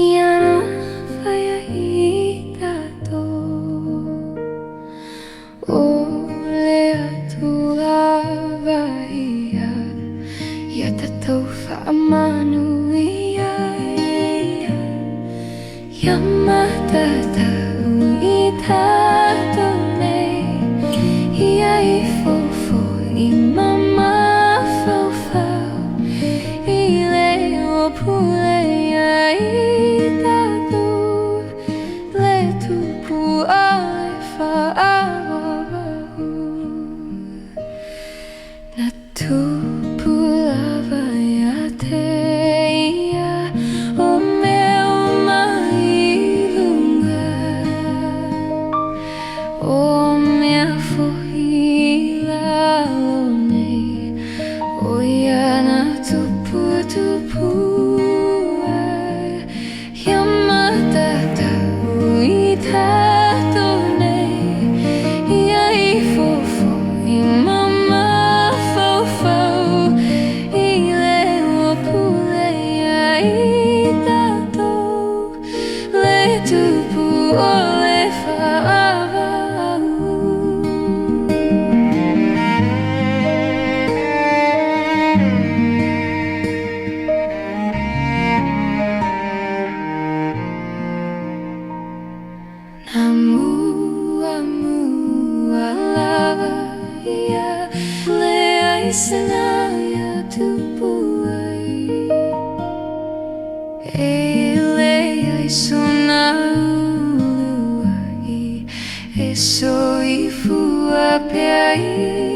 Iana whaia I tatou O lea tu lava Ia tatou whaamanu ia Ia matatau I tatou nei Ia I fofo I mama whauwhau I leo pule ia I tatou Le tupu a le whaawawahu Na tupu lava ia te ia O mea o mai lunga O mea fohi lalo nei O ia na tupu tupu ai Ia matatau I tatou nei Ia I fofo I mama whauwhau I leo pule ia I tatou Le tupu o le whaawau Na mua lava ia Le ai sana ia tupu ai E le ai sona ulu ai E so I fua pe ai